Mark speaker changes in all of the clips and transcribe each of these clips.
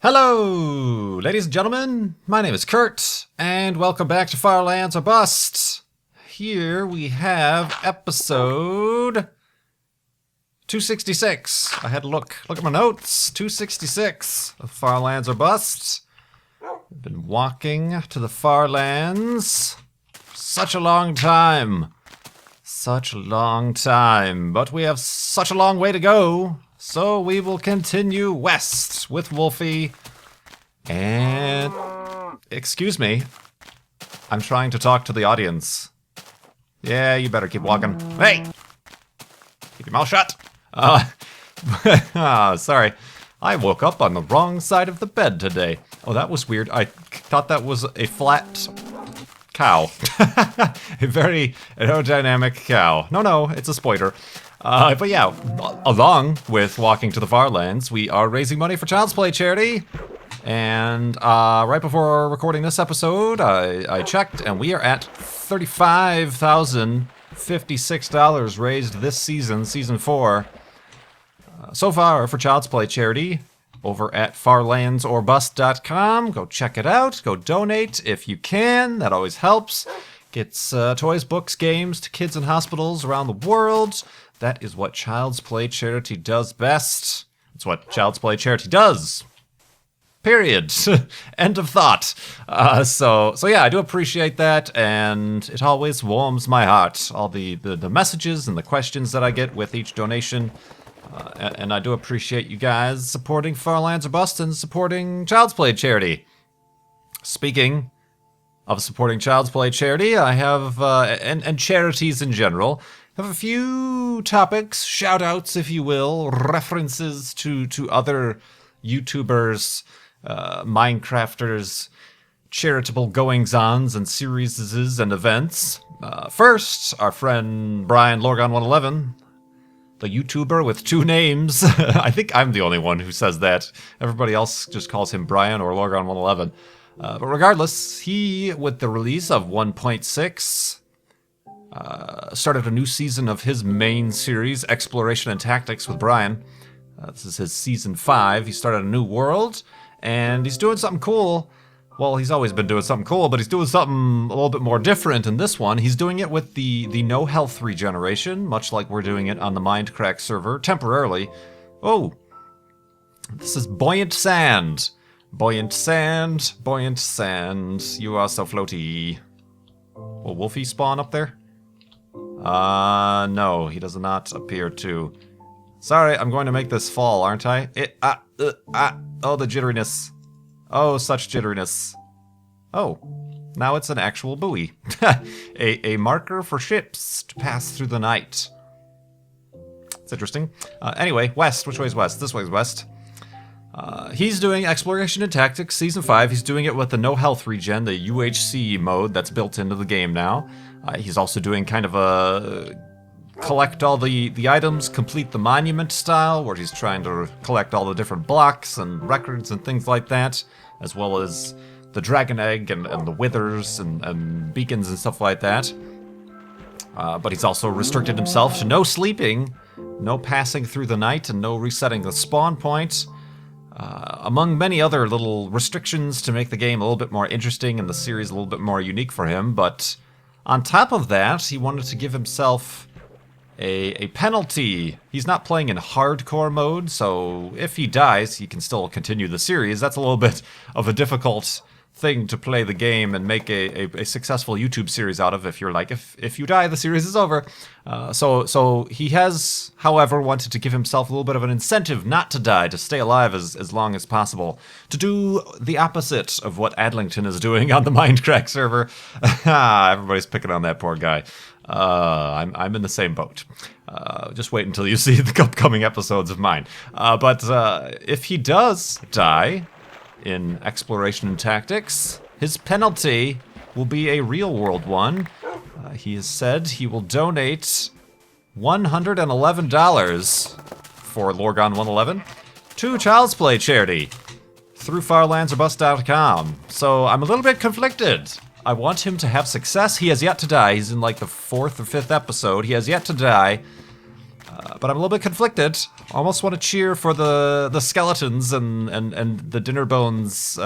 Speaker 1: Hello, ladies and gentlemen. My name is Kurt, and welcome back to Firelands or Bust. Here we have episode 266. I had to look at my notes. 266 of Firelands or Bust. I've been walking to the Farlands such a long time. But we have such a long way to go. So we will continue west with Wolfie. And excuse me, I'm trying to talk to the audience. Yeah, you better keep walking. Hey! Keep your mouth shut. Sorry. I woke up on the wrong side of the bed today. Oh, that was weird. I thought that was a flat cow. A very aerodynamic cow. No, it's a spoiler. But yeah, along with walking to the Farlands, we are raising money for Child's Play charity. And right before recording this episode, I checked, and we are at $35,056 raised this season, season 4. So far for Child's Play charity over at farlandsorbust.com. Go check it out. Go donate if you can. That always helps. Gets toys, books, games to kids in hospitals around the world. That is what Child's Play charity does best. It's what Child's Play charity does. Period. End of thought. So yeah, I do appreciate that, and it always warms my heart. All the messages and the questions that I get with each donation. And I do appreciate you guys supporting Farlands or Bust and supporting Child's Play charity. Speaking of supporting Child's Play charity, I have, and charities in general, have a few topics, shout-outs, if you will, references to other YouTubers, Minecrafters, charitable goings-ons and series and events. First, our friend Brian Lorgon111, the YouTuber with 2 names. I think I'm the only one who says that. Everybody else just calls him Brian or Lorgon111. But regardless, he, with the release of 1.6, started a new season of his main series, Exploration and Tactics with Brian. This is his season 5. He started a new world, and he's doing something cool. Well, he's always been doing something cool, but he's doing something a little bit more different in this one. He's doing it with the no health regeneration, much like we're doing it on the Mindcrack server, temporarily. Oh, this is Buoyant Sand. Buoyant Sand, Buoyant Sand, you are so floaty. Will Wolfie spawn up there? No, he does not appear to. Sorry, I'm going to make this fall, aren't I? Oh, the jitteriness. Oh, such jitteriness. Oh, now it's an actual buoy. a marker for ships to pass through the night. It's interesting. Anyway, west. Which way is west? This way is west. He's doing Exploration and Tactics Season 5. He's doing it with the no health regen, the UHC mode that's built into the game now. He's also doing kind of a collect all the items, complete the monument style, where he's trying to collect all the different blocks and records and things like that, as well as the dragon egg and the withers and beacons and stuff like that. But he's also restricted himself to no sleeping, no passing through the night, and no resetting the spawn point. Among many other little restrictions to make the game a little bit more interesting and the series a little bit more unique for him. But on top of that, he wanted to give himself a penalty. He's not playing in hardcore mode, so if he dies, he can still continue the series. That's a little bit of a difficult thing to play the game and make a successful YouTube series out of. If you're like, if you die, the series is over. So he has, however, wanted to give himself a little bit of an incentive not to die, to stay alive as long as possible, to do the opposite of what Adlington is doing on the Mindcrack server. Everybody's picking on that poor guy. I'm in the same boat. Just wait until you see the upcoming episodes of mine. But if he does die in Exploration and Tactics, his penalty will be a real-world one. He has said he will donate $111 for Lorgon111 to Child's Play charity through farlandsorbust.com. So I'm a little bit conflicted. I want him to have success. He has yet to die. He's in like the 4th or 5th episode. He has yet to die. But I'm a little bit conflicted. Almost want to cheer for the skeletons and the Dinnerbones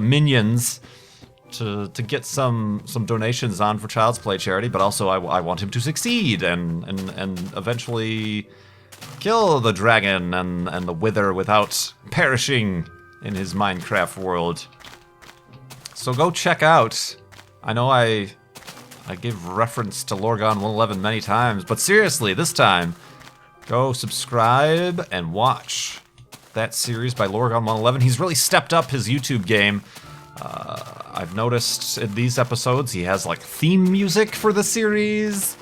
Speaker 1: minions to get some donations on for Child's Play charity, but also I want him to succeed and eventually kill the dragon and the wither without perishing in his Minecraft world. So go check out. I know I give reference to Lorgon 111 many times, but seriously, this time, go subscribe and watch that series by Lorgon 111. He's really stepped up his YouTube game. I've noticed in these episodes he has like theme music for the series,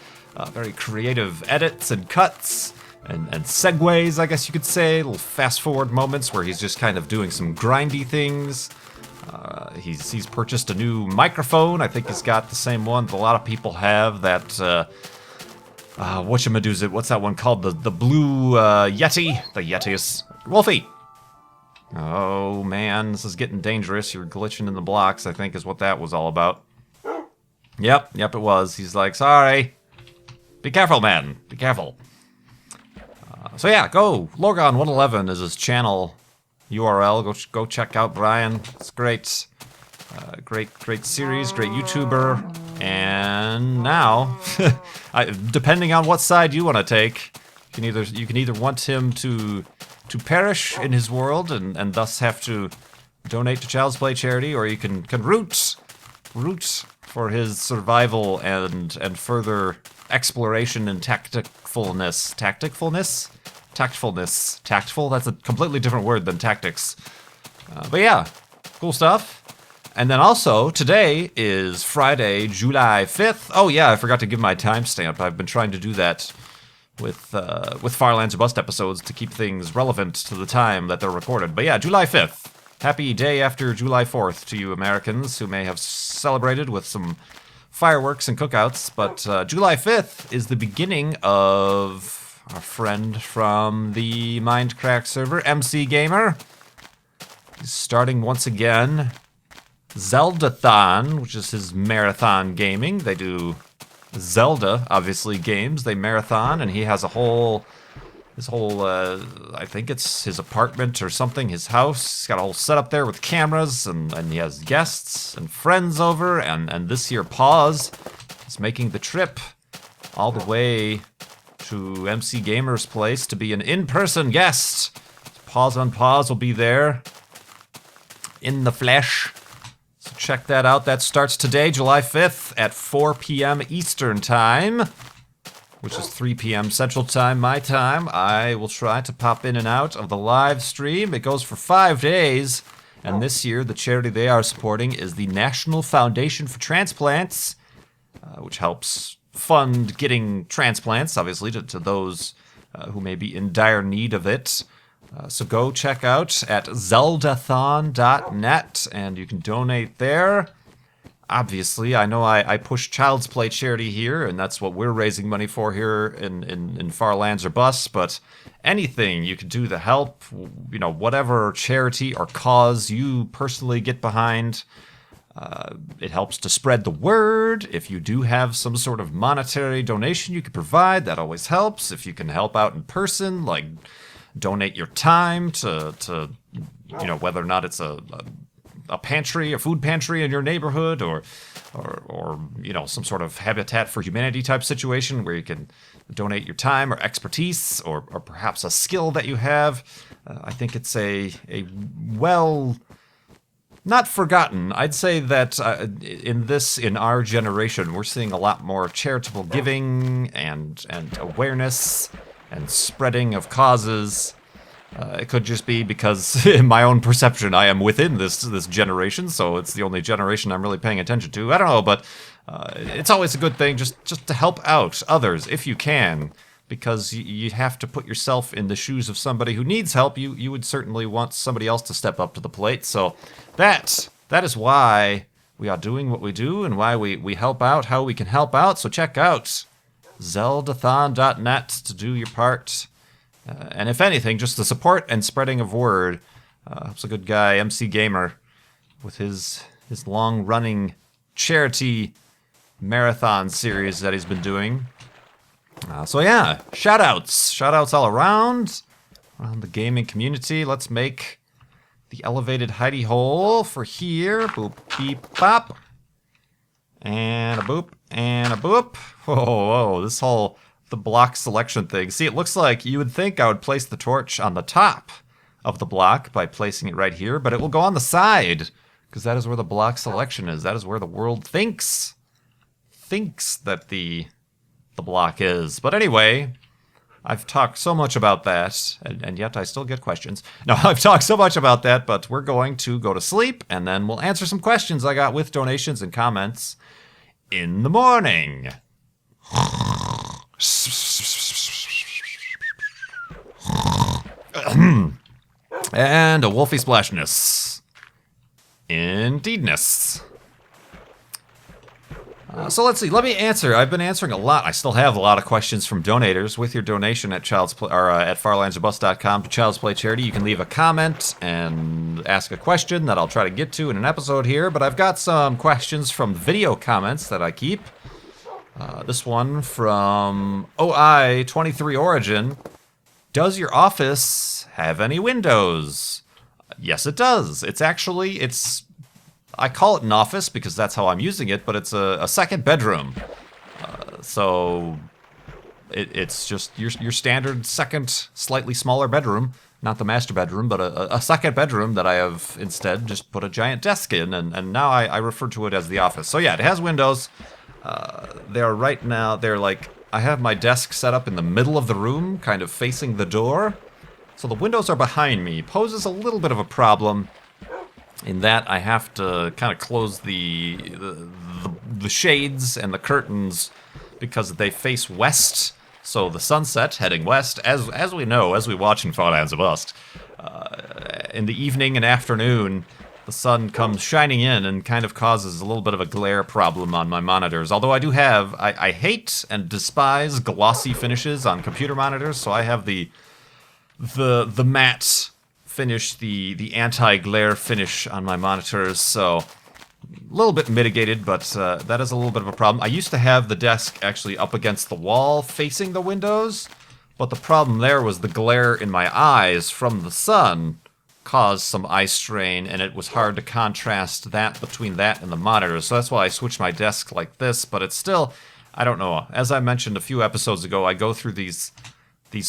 Speaker 1: very creative edits and cuts and segues, I guess you could say, little fast forward moments where he's just kind of doing some grindy things. He's purchased a new microphone. I think he's got the same one that a lot of people have, that whatchamadoozit, what's that one called? The blue Yeti? The Yetius. Wolfie! Oh man, this is getting dangerous. You're glitching in the blocks, I think is what that was all about. Yep, it was. He's like, sorry. Be careful, man. Be careful. So yeah, go. Lorgon 111 is his channel URL. Go check out Brian. It's great. Great series, great YouTuber. And now, depending on what side you want to take, you can either want him to perish in his world and thus have to donate to Child's Play charity, or you can root for his survival and further exploration and tactfulness. Tactful? That's a completely different word than tactics. But yeah, cool stuff. And then also, today is Friday, July 5th. Oh yeah, I forgot to give my timestamp. I've been trying to do that with Fire Lands or Bust episodes to keep things relevant to the time that they're recorded. But yeah, July 5th. Happy day after July 4th to you Americans who may have celebrated with some fireworks and cookouts. But July 5th is the beginning of our friend from the Mindcrack server, MC Gamer. He's starting once again Zelda-thon, which is his marathon gaming. They do Zelda, obviously, games. They marathon, and he has his whole, I think it's his apartment or something, his house. He's got a whole setup there with cameras, and he has guests and friends over, and this year Pause is making the trip all the way to MC Gamer's place to be an in-person guest. Pause on Pause will be there in the flesh. So check that out. That starts today, July 5th at 4 p.m. Eastern Time, which is 3 p.m. Central Time, my time. I will try to pop in and out of the live stream. It goes for 5 days, and this year the charity they are supporting is the National Foundation for Transplants, which helps fund getting transplants, obviously, to those who may be in dire need of it. So go check out at zeldathon.net, and you can donate there. Obviously, I know I push Child's Play charity here, and that's what we're raising money for here in Far Lands or Bust, but anything you can do to help, whatever charity or cause you personally get behind, it helps to spread the word. If you do have some sort of monetary donation you could provide, that always helps. If you can help out in person, like donate your time to whether or not it's a pantry, a food pantry in your neighborhood, or some sort of Habitat for Humanity type situation where you can donate your time or expertise or perhaps a skill that you have. I think it's a well, not forgotten. I'd say that in our generation, we're seeing a lot more charitable giving and awareness and spreading of causes. It could just be because, in my own perception, I am within this generation, so it's the only generation I'm really paying attention to. I don't know, but it's always a good thing just to help out others if you can, because you have to put yourself in the shoes of somebody who needs help. You would certainly want somebody else to step up to the plate. So that is why we are doing what we do and why we help out, how we can help out. So check out zeldathon.net to do your part. And if anything, just the support and spreading of word. Helps a good guy, MC Gamer, with his long-running charity marathon series that he's been doing. So yeah, shoutouts. Shoutouts all around the gaming community. Let's make the elevated hidey hole for here. Boop, beep, bop. And a boop, and a boop. Whoa, this whole, the block selection thing. See, it looks like you would think I would place the torch on the top of the block by placing it right here, but it will go on the side, because that is where the block selection is. That is where the world thinks that the block is. But anyway, I've talked so much about that, and yet I still get questions. No, I've talked so much about that, but we're going to go to sleep, and then we'll answer some questions I got with donations and comments in the morning. And a wolfy splashness. Indeedness. So let's see. Let me answer. I've been answering a lot. I still have a lot of questions from donators. With your donation at at farlandsofbus.com to Child's Play Charity, you can leave a comment and ask a question that I'll try to get to in an episode here. But I've got some questions from video comments that I keep. This one from OI23 Origin. Does your office have any windows? Yes, it does. I call it an office because that's how I'm using it, but it's a second bedroom. So it's just your standard second, slightly smaller bedroom. Not the master bedroom, but a second bedroom that I have instead just put a giant desk in, and now I refer to it as the office. So yeah, it has windows. They're like, I have my desk set up in the middle of the room, kind of facing the door. So the windows are behind me. Poses a little bit of a problem in that I have to kind of close the shades and the curtains because they face west. So the sunset heading west, as we know, as we watch in Farlands of Bust, in the evening and afternoon, the sun comes shining in and kind of causes a little bit of a glare problem on my monitors. Although I hate and despise glossy finishes on computer monitors, so I have the matte finish, the anti-glare finish on my monitors, so a little bit mitigated, but that is a little bit of a problem. I used to have the desk actually up against the wall facing the windows, but the problem there was the glare in my eyes from the sun caused some eye strain, and it was hard to contrast that between that and the monitor, so that's why I switched my desk like this. But it's still, I don't know, as I mentioned a few episodes ago, I go through these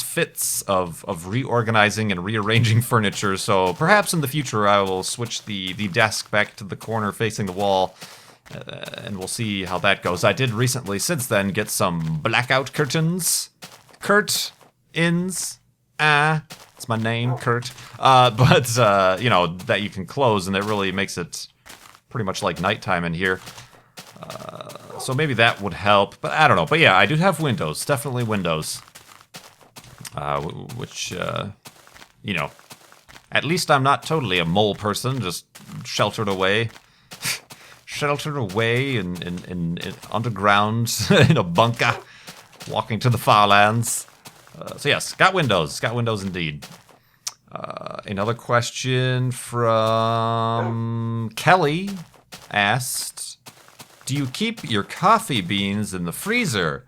Speaker 1: fits of reorganizing and rearranging furniture, so perhaps in the future I will switch the desk back to the corner facing the wall, and we'll see how that goes. I did recently, since then, get some Blackout curtains. Kurtains. It's my name, Kurt. You know, that you can close, and it really makes it pretty much like nighttime in here. So maybe that would help, but I don't know. But yeah, I do have windows, definitely windows. Which, you know, at least I'm not totally a mole person, just sheltered away. Sheltered away in underground, in a bunker, walking to the farlands. So yes, got windows indeed. Another question from Kelly asked, do you keep your coffee beans in the freezer?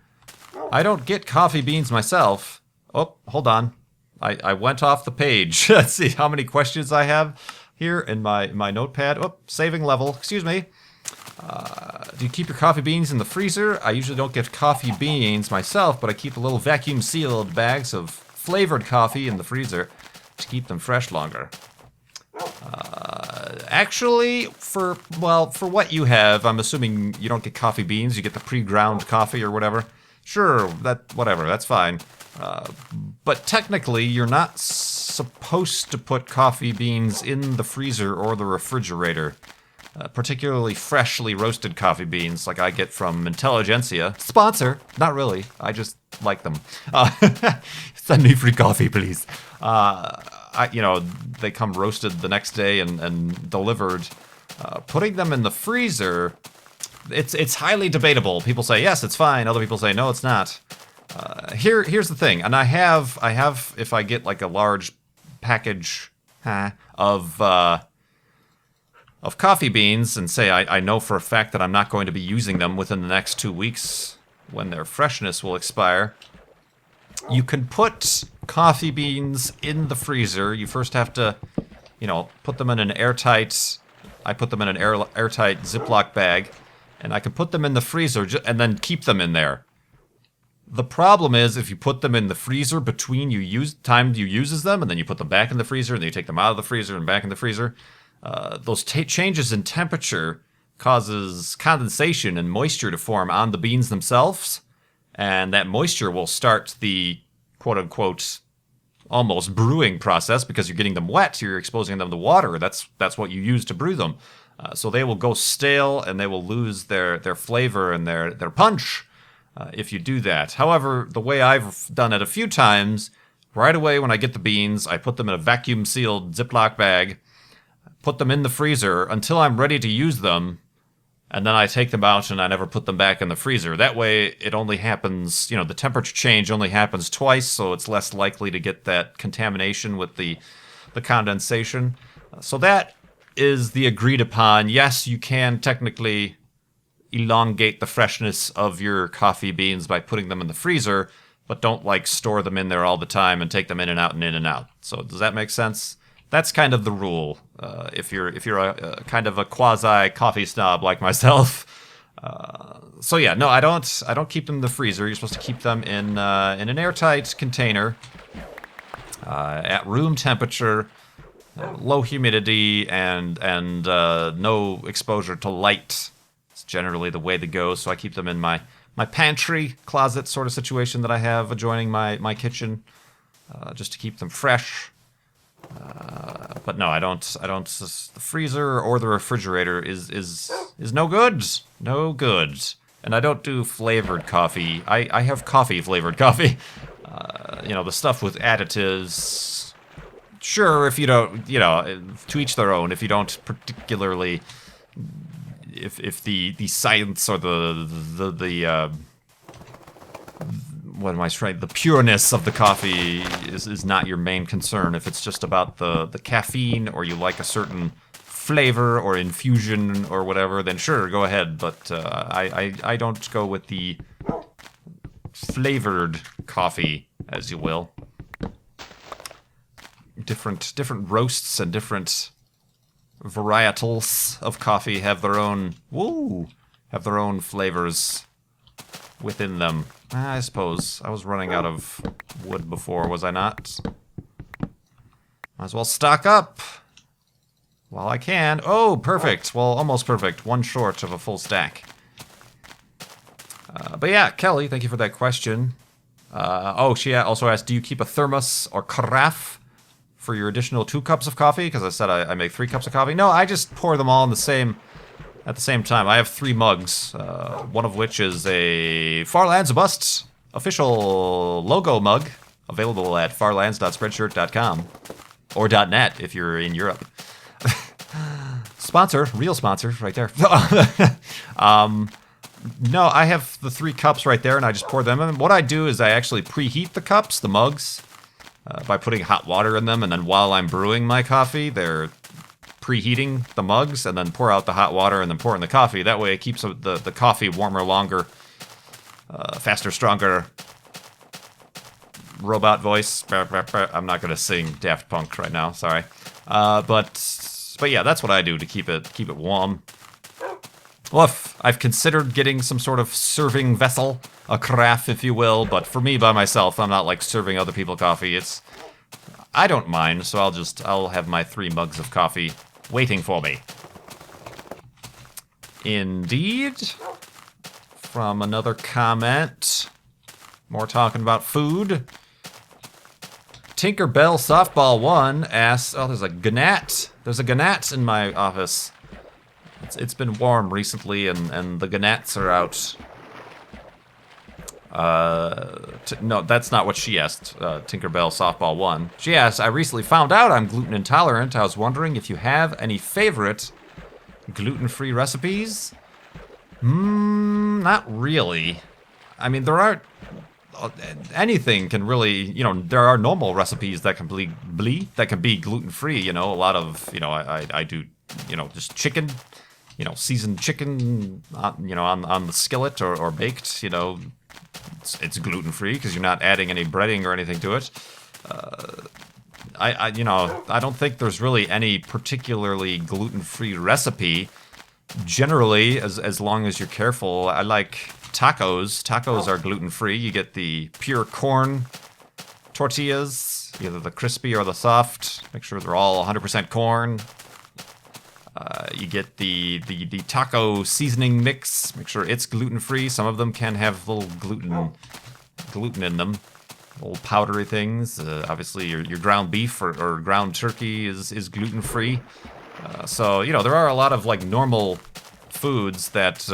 Speaker 1: I don't get coffee beans myself. Oh, hold on. I went off the page. Let's see how many questions I have here in my notepad. Oh, saving level. Excuse me. Do you keep your coffee beans in the freezer? I usually don't get coffee beans myself, but I keep little vacuum-sealed bags of flavored coffee in the freezer to keep them fresh longer. Actually, for what you have, I'm assuming you don't get coffee beans, you get the pre-ground coffee or whatever. Sure, whatever, that's fine. But technically, you're not supposed to put coffee beans in the freezer or the refrigerator. Particularly freshly roasted coffee beans like I get from Intelligentsia. Sponsor! Not really. I just like them. Send me free coffee, please. They come roasted the next day and delivered. Putting them in the freezer, it's highly debatable. People say, yes, it's fine. Other people say, no, it's not. Here's the thing. And I have, if I get like a large package of coffee beans and say I know for a fact that I'm not going to be using them within the next 2 weeks when their freshness will expire, You can put coffee beans in the freezer. You first have to, put them in an airtight... I put them in an airtight Ziploc bag, and I can put them in the freezer and then keep them in there. The problem is if you put them in the freezer between time you uses them, and then you put them back in the freezer, and then you take them out of the freezer and back in the freezer, those changes in temperature causes condensation and moisture to form on the beans themselves, and that moisture will start the quote-unquote almost brewing process because you're getting them wet, you're exposing them to water. That's what you use to brew them. So they will go stale and they will lose their flavor and their punch if you do that. However, the way I've done it a few times, right away when I get the beans, I put them in a vacuum-sealed Ziploc bag, put them in the freezer until I'm ready to use them, and then I take them out and I never put them back in the freezer. That way it only happens, the temperature change only happens twice, so it's less likely to get that contamination with the condensation. So that is the agreed upon. Yes, you can technically elongate the freshness of your coffee beans by putting them in the freezer, but don't store them in there all the time and take them in and out and in and out. So does that make sense? That's kind of the rule. If you're a kind of a quasi coffee snob like myself. So yeah, no, I don't keep them in the freezer. You're supposed to keep them in an airtight container at room temperature, low humidity, and no exposure to light. It's generally the way to go. So I keep them in my pantry closet sort of situation that I have adjoining my kitchen, just to keep them fresh. But no, I don't. The freezer or the refrigerator is no good. No good. And I don't do flavored coffee. I have coffee flavored coffee. The stuff with additives. Sure, if you don't, to each their own. If you don't particularly, if the science or the what am I trying? The pureness of the coffee is not your main concern. If it's just about the caffeine, or you like a certain flavor or infusion or whatever, then sure, go ahead. But I don't go with the flavored coffee, as you will. Different roasts and different varietals of coffee have their own flavors within them. I suppose. I was running out of wood before, was I not? Might as well stock up while I can. Oh, perfect. Well, almost perfect. One short of a full stack. But yeah, Kelly, thank you for that question. She also asked, do you keep a thermos or carafe for your additional 2 cups of coffee? Because I said I make 3 cups of coffee. No, I just pour them all at the same time. I have 3 mugs, one of which is a Farlands a Bust official logo mug, available at farlands.spreadshirt.com, or .net if you're in Europe. Sponsor, real sponsor, right there. No, I have the 3 cups right there, and I just pour them in. What I do is I actually preheat the cups, the mugs, by putting hot water in them, and then while I'm brewing my coffee, they're preheating the mugs, and then pour out the hot water and then pour in the coffee. That way it keeps the coffee warmer longer, faster, stronger. Robot voice. I'm not gonna sing Daft Punk right now, sorry. But yeah, that's what I do to keep it warm. Woof. I've considered getting some sort of serving vessel, a carafe, if you will, but for me by myself, I'm not serving other people coffee. I don't mind, so I'll have my 3 mugs of coffee waiting for me. Indeed. From another comment, more talking about food. Tinkerbell Softball 1 asks, there's a gnat. There's a gnat in my office. It's been warm recently, and the gnats are out. No, that's not what she asked, Tinkerbell Softball 1. She asked, I recently found out I'm gluten intolerant. I was wondering if you have any favorite gluten-free recipes? Not really. I mean, there aren't... Anything can really, there are normal recipes that can be gluten-free, a lot of, I do, just chicken, seasoned chicken, on the skillet or baked, it's gluten-free because you're not adding any breading or anything to it. I don't think there's really any particularly gluten-free recipe. Generally, as long as you're careful, I like tacos. Tacos are gluten-free. You get the pure corn tortillas, either the crispy or the soft. Make sure they're all 100% corn. You get the taco seasoning mix. Make sure it's gluten-free. Some of them can have little gluten in them. Little powdery things. Obviously, your ground beef or ground turkey is gluten-free. So, you know, there are a lot of, like, normal foods that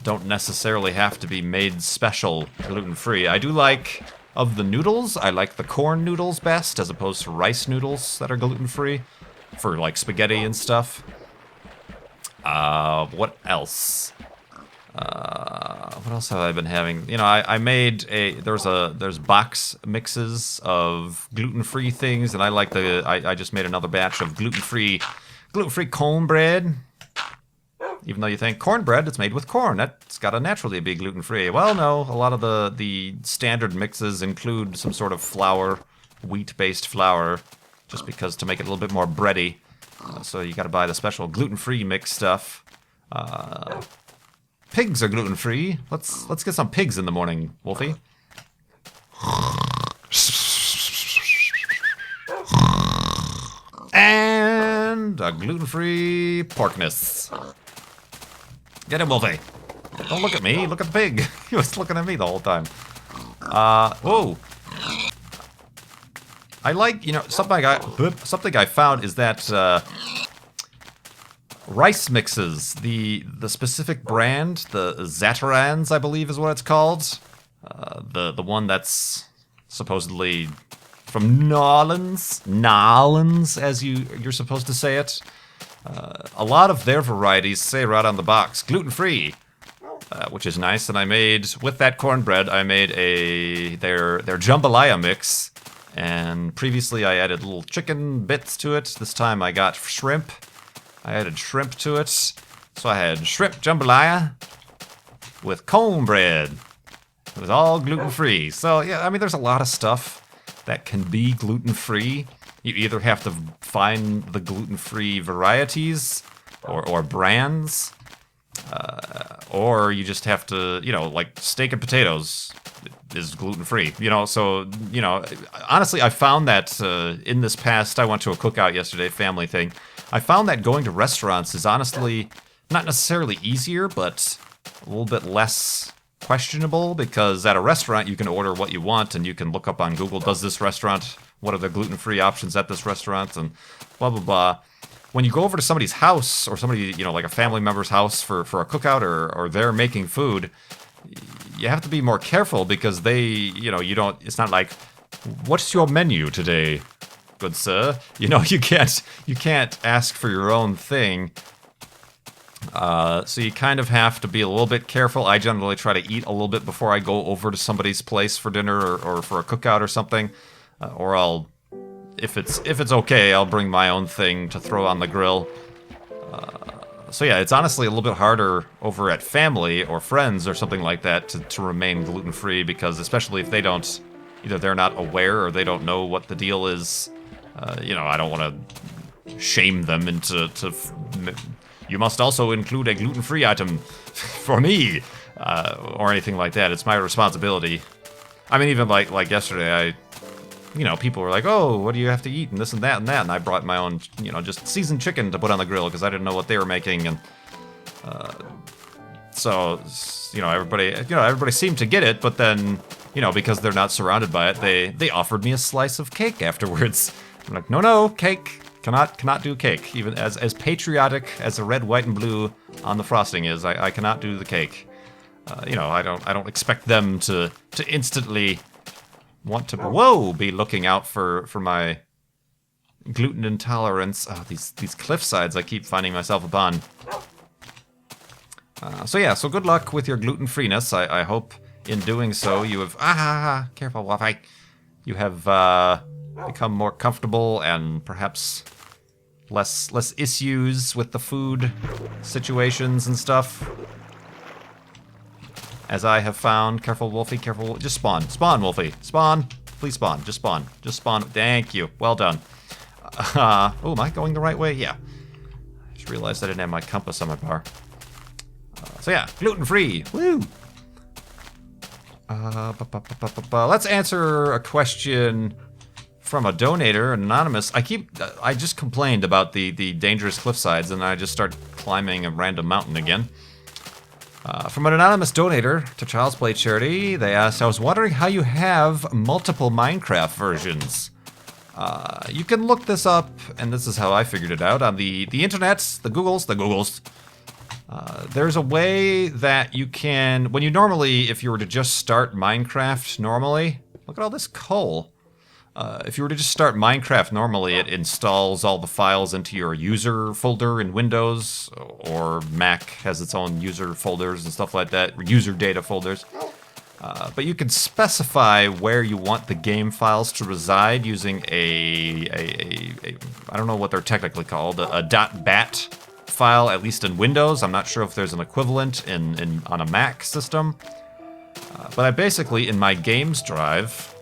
Speaker 1: don't necessarily have to be made special gluten-free. I do like, of the noodles, I like the corn noodles best, as opposed to rice noodles that are gluten-free, for, like, spaghetti and stuff. What else? What else have I been having? You know, I made there's box mixes of gluten-free things, and I like I just made another batch of gluten-free cornbread. Even though you think cornbread, it's made with corn. That's got to naturally be gluten-free. Well, no, a lot of the standard mixes include some sort of flour, wheat-based flour, just because to make it a little bit more bready. So you got to buy the special gluten-free mix stuff. Pigs are gluten-free. Let's get some pigs in the morning, Wolfie. And a gluten-free porkness. Get him, Wolfie. Don't look at me. Look at the pig. He was looking at me the whole time. Whoa. I like, you know, something I found is that rice mixes, the specific brand, the Zatarans, I believe is what it's called. The one that's supposedly from Nolans, as you're supposed to say it. A lot of their varieties say right on the box, gluten-free, which is nice. And I made, with that cornbread, I made their jambalaya mix. And previously I added little chicken bits to it. This time I got shrimp. I added shrimp to it. So I had shrimp jambalaya with cornbread. It was all gluten-free. So yeah, I mean, there's a lot of stuff that can be gluten-free. You either have to find the gluten-free varieties or brands, or you just have to, you know, like steak and potatoes is gluten-free, you know, so, you know, honestly, I found that in this past, I went to a cookout yesterday, family thing, I found that going to restaurants is honestly not necessarily easier, but a little bit less questionable, because at a restaurant, you can order what you want, and you can look up on Google, does this restaurant, what are the gluten-free options at this restaurant, and blah, blah, blah. When you go over to somebody's house, or somebody, you know, like a family member's house for a cookout, or they're making food, you have to be more careful, because they, you know, it's not like, what's your menu today, good sir? You know, you can't ask for your own thing. So you kind of have to be a little bit careful. I generally try to eat a little bit before I go over to somebody's place for dinner or for a cookout or something. Or I'll, if it's okay, I'll bring my own thing to throw on the grill. So yeah, it's honestly a little bit harder over at family or friends or something like that to remain gluten-free, because especially if they don't, either they're not aware or they don't know what the deal is. You know, I don't want to shame them into you must also include a gluten-free item for me, or anything like that. It's my responsibility. I mean, even like yesterday, you know, people were like, oh, what do you have to eat, and this and that and that, and I brought my own, you know, just seasoned chicken to put on the grill, because I didn't know what they were making, and so, you know, everybody seemed to get it, but then, you know, because they're not surrounded by it, they offered me a slice of cake afterwards. I'm like, no, cake. Cannot do cake. Even as patriotic as the red, white, and blue on the frosting is, I cannot do the cake. You know, I don't expect them to instantly want to be looking out for my gluten intolerance. Oh, these cliff sides I keep finding myself upon. So yeah, so good luck with your gluten-freeness. I hope in doing so you have careful, Waffy. You have become more comfortable and perhaps less issues with the food situations and stuff. as I have found. Careful, Wolfie, careful. Just spawn. Spawn, Wolfie. Spawn. Please spawn. Just spawn. Just spawn. Thank you. Well done. Oh, am I going the right way? Yeah. I just realized I didn't have my compass on my bar. So yeah, gluten-free. Woo! Let's answer a question from a donator, an anonymous. I just complained about the dangerous cliffsides, and I just start climbing a random mountain again. From an anonymous donator to Child's Play Charity, they asked, I was wondering how you have multiple Minecraft versions. You can look this up, and this is how I figured it out, on the internets, the Googles. There's a way that you can, when you normally, if you were to just start Minecraft normally, look at all this coal. If you were to just start Minecraft normally, it installs all the files into your user folder in Windows, or Mac has its own user folders and stuff like that, user data folders. But you can specify where you want the game files to reside using I don't know what they're technically called, a .bat file, at least in Windows. I'm not sure if there's an equivalent on a Mac system. But I basically, in my games drive,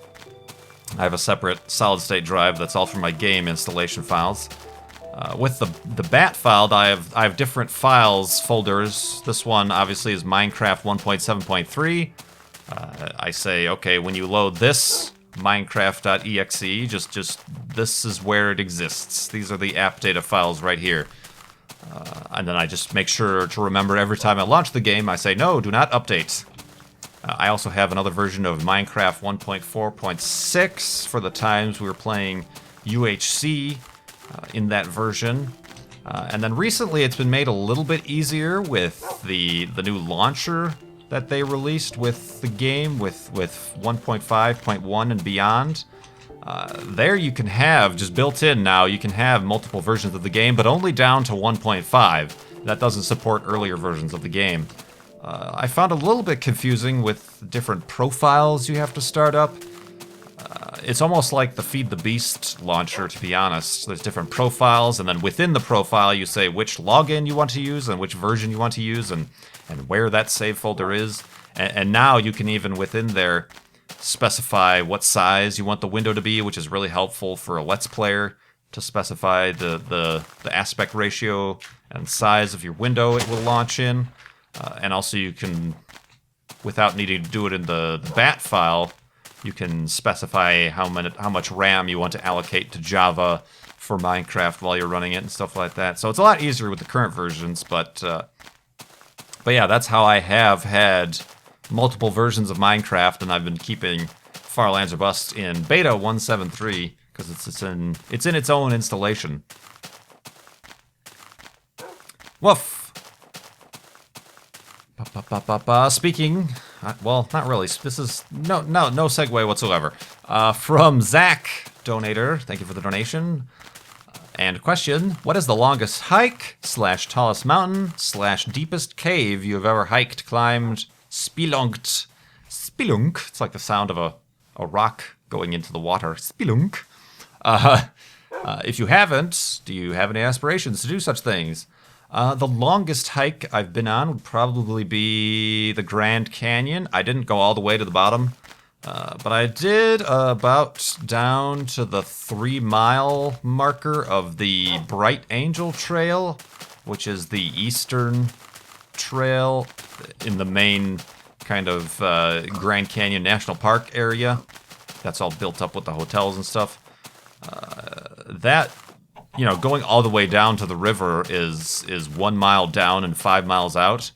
Speaker 1: I have a separate solid-state drive that's all for my game installation files. With the bat file, I have different files, folders. This one obviously is Minecraft 1.7.3. I say, okay, when you load this Minecraft.exe, just this is where it exists. These are the app data files right here. And then I just make sure to remember every time I launch the game, I say, no, do not update. I also have another version of Minecraft 1.4.6 for the times we were playing UHC in that version. And then recently it's been made a little bit easier with the new launcher that they released with the game, with 1.5.1 and beyond. There you can have, just built in now, you can have multiple versions of the game, but only down to 1.5. That doesn't support earlier versions of the game. I found a little bit confusing with different profiles you have to start up. It's almost like the Feed the Beast launcher, to be honest. There's different profiles, and then within the profile you say which login you want to use and which version you want to use and where that save folder is. And now you can even within there specify what size you want the window to be, which is really helpful for a Let's Player to specify the aspect ratio and size of your window it will launch in. And also you can, without needing to do it in the bat file, you can specify how much RAM you want to allocate to Java for Minecraft while you're running it and stuff like that. So it's a lot easier with the current versions, but yeah, that's how I have had multiple versions of Minecraft, and I've been keeping Far Lands or Bust in beta 1.7.3 because it's in its own installation. Woof. Speaking, well, not really. This is no segue whatsoever. From Zach, donator. Thank you for the donation. And question: what is the longest hike / tallest mountain / deepest cave you have ever hiked, climbed, spelunked? Spelunk. It's like the sound of a rock going into the water. Spelunk. If you haven't, do you have any aspirations to do such things? The longest hike I've been on would probably be the Grand Canyon. I didn't go all the way to the bottom, but I did about down to the 3-mile marker of the Bright Angel Trail, which is the eastern trail in the main kind of Grand Canyon National Park area. That's all built up with the hotels and stuff. Going all the way down to the river is 1 mile down and 5 miles out.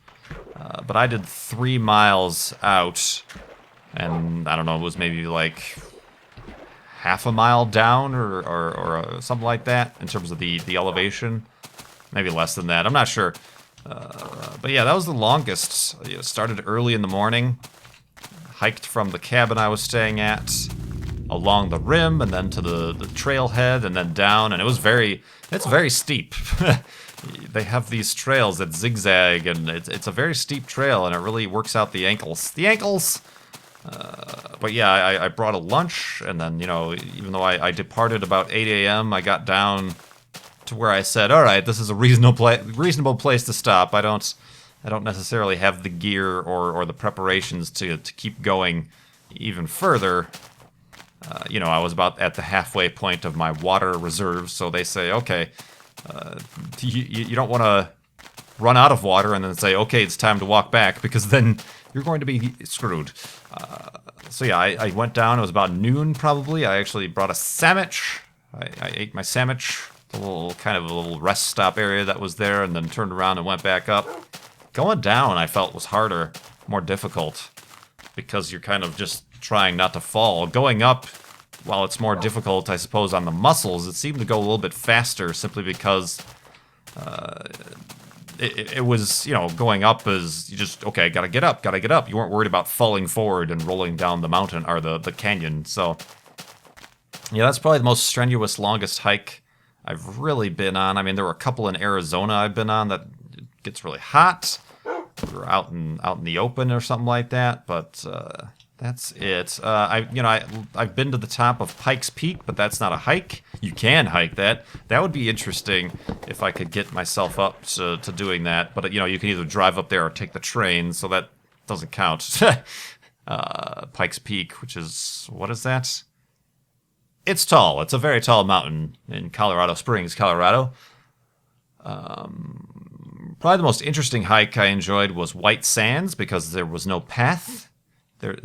Speaker 1: But I did 3 miles out, and I don't know, it was maybe like half a mile down or something like that in terms of the elevation. Maybe less than that, I'm not sure. But yeah, that was the longest. It started early in the morning, hiked from the cabin I was staying at along the rim and then to the trailhead and then down, and it's very steep. They have these trails that zigzag, and it's a very steep trail, and it really works out the ankles. But yeah, I brought a lunch, and then, even though I departed about 8 a.m., I got down to where I said, all right, this is a reasonable place to stop. I don't I don't necessarily have the gear or the preparations to keep going even further. You know, I was about at the halfway point of my water reserves, so they say, okay, you don't want to run out of water and then say, okay, it's time to walk back, because then you're going to be screwed. So yeah, I went down. It was about noon, probably. I actually brought a sandwich. I ate my sandwich, the little kind of a little rest stop area that was there, and then turned around and went back up. Going down, I felt, was harder, more difficult, because you're kind of just trying not to fall. Going up, while it's more difficult, I suppose, on the muscles, it seemed to go a little bit faster, simply because it was, you know, going up is you just, okay, gotta get up. You weren't worried about falling forward and rolling down the mountain, or the canyon. So yeah, that's probably the most strenuous, longest hike I've really been on. I mean, there were a couple in Arizona I've been on that gets really hot. We were out in the open or something like that, but that's it. I've been to the top of Pikes Peak, but that's not a hike. You can hike that. That would be interesting if I could get myself up to doing that. But you know, you can either drive up there or take the train, so that doesn't count. Pikes Peak, which is, what is that? It's tall. It's a very tall mountain in Colorado Springs, Colorado. Probably the most interesting hike I enjoyed was White Sands, because there was no path.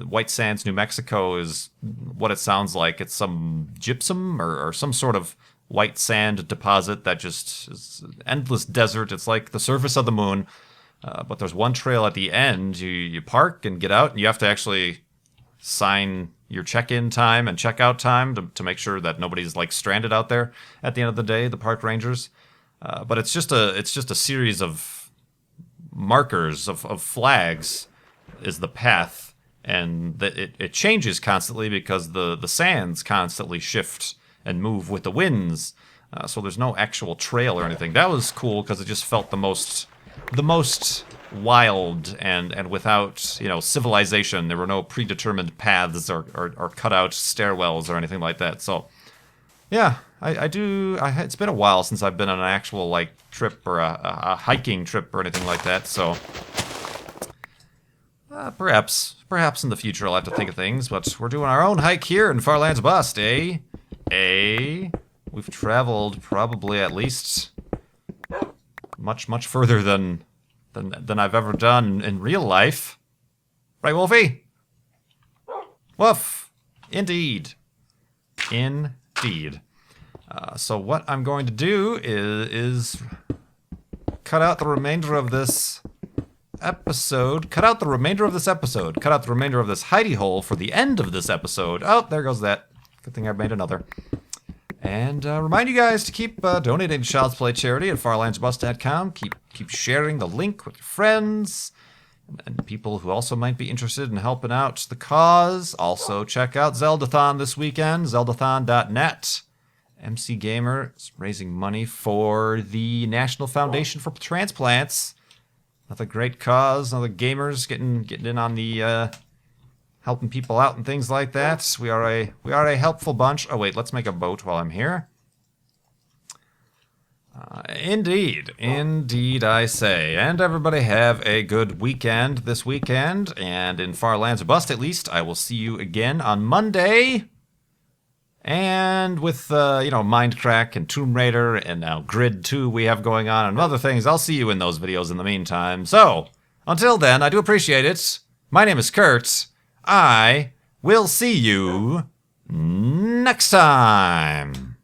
Speaker 1: White Sands, New Mexico is what it sounds like. It's some gypsum or some sort of white sand deposit that just is an endless desert. It's like the surface of the moon. But there's one trail at the end. You park and get out, and you have to actually sign your check-in time and check-out time to make sure that nobody's like stranded out there at the end of the day, the park rangers. But it's just a series of markers, of flags is the path. And it changes constantly because the sands constantly shift and move with the winds. So there's no actual trail or anything. That was cool because it just felt the most wild and without, you know, civilization. There were no predetermined paths or cut out stairwells or anything like that. So yeah, it's been a while since I've been on an actual like trip or a hiking trip or anything like that. So perhaps in the future I'll have to think of things, but we're doing our own hike here in Farlands Bust, eh? We've traveled probably at least much further than I've ever done in real life. Right, Wolfie? Woof. Indeed. So what I'm going to do is cut out the remainder of this episode. Cut out the remainder of this hidey hole for the end of this episode. Oh, there goes that. Good thing I made another. And remind you guys to keep donating to Child's Play charity at farlandsbust.com. Keep sharing the link with your friends and people who also might be interested in helping out the cause. Also, check out Zeldathon this weekend, zeldathon.net. MC Gamer is raising money for the National Foundation for Transplants. Another great cause, another gamers getting in on the helping people out and things like that. We are a helpful bunch. Oh wait, let's make a boat while I'm here. Indeed, I say. And everybody have a good weekend this weekend. And in Farlands Bust, at least, I will see you again on Monday. And with, Mindcrack and Tomb Raider and now Grid 2 we have going on and other things, I'll see you in those videos in the meantime. So, until then, I do appreciate it. My name is Kurt. I will see you next time.